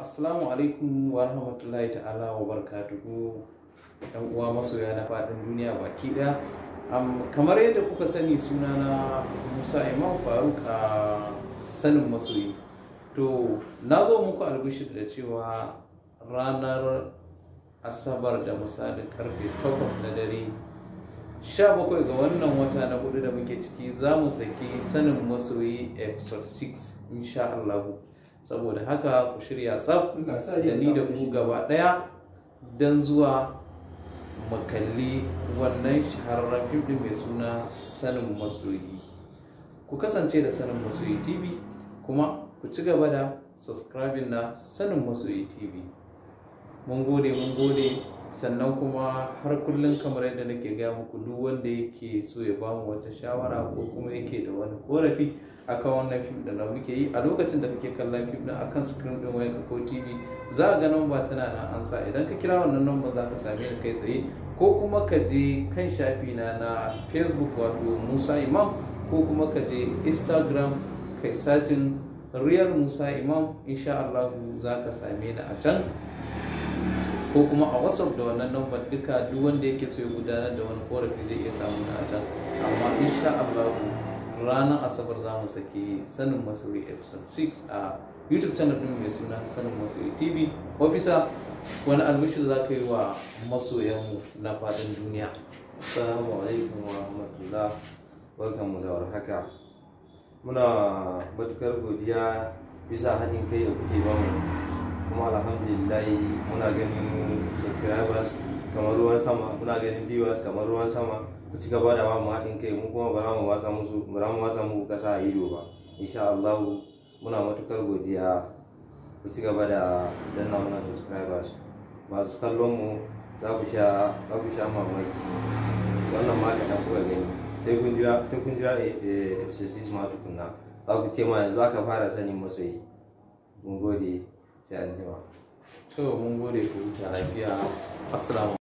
Assalamu alaikum wa rahmatullahi ta'ala wa barakatuhu. Yan uwa masoya na faɗin duniya baki ɗaya. Kamar yadda kuka sani, sunana Musa Imam Faruk a sanin masoyi. To na zo muku albishir da cewa ranar Asabar da misalin karfe 8 na dare 17 ga wannan wata na hudu da muke ciki, za mu saki sanin masoyi episode 6 insha Allah. Saboda haka ku shirya tsaf da ni da ku gaba daya don zuwa makalli wannan shahararren fim din mai suna sanin masoyi. Ku kasance da sanin masoyi TV, kuma ku ci gaba da subscribing na sanin masoyi TV. Mun gode sannan kuma har kullum kamar yadda nake gaya muku, duk wanda yake so ya bamu wata shawara ko kuma yake da wani korafi akan wannan fim da muke yi, a lokacin da kake kallon fim din akan screen din wayar ko TV, za ga number tana nan ansa. Idan ka kira wannan number za ka same ni kai tsaye, ko kuma ka je kan shafi na Facebook wato Musa Imam, ko kuma ka je Instagram kai searching Real Musa Imam, insha Allah za ka same ni a can, ko kuma a WhatsApp da wannan number. Duka duk wanda yake so ya gudanar da wani korafi zai iya samu na a can. Amma insha Allah ranar Asabar za mu saki sanin masoyi episode 6 a YouTube channel din mai suna sanin masoyi TV. Ofisa, wani albishir za ka yi wa masoyanmu na faɗin duniya? Assalamu alaikum wa rahmatullah, barkanmu da warhaka. Muna matukar godiya bisa haɗin kai da kuke bamu, kuma alhamdulillah muna ganin subscribers kamar ruwan sama, muna ganin viewers kamar ruwan sama. Ku ci gaba da mu haɗin kai, mu kuma bara mu watsa muku kasa a ido ba. Insha Allah muna matukar godiya. Ku ci gaba da danna mana subscribers. Masu kallon mu za ku sha mamaki. Wannan ma kaɗan kuka gani, sai kun jira episode 6 ma tukunna za ku ce ma yanzu aka fara sanin masoyi. Mun gode, sai an jima. To mun gode, ku huta lafiya. Assalamu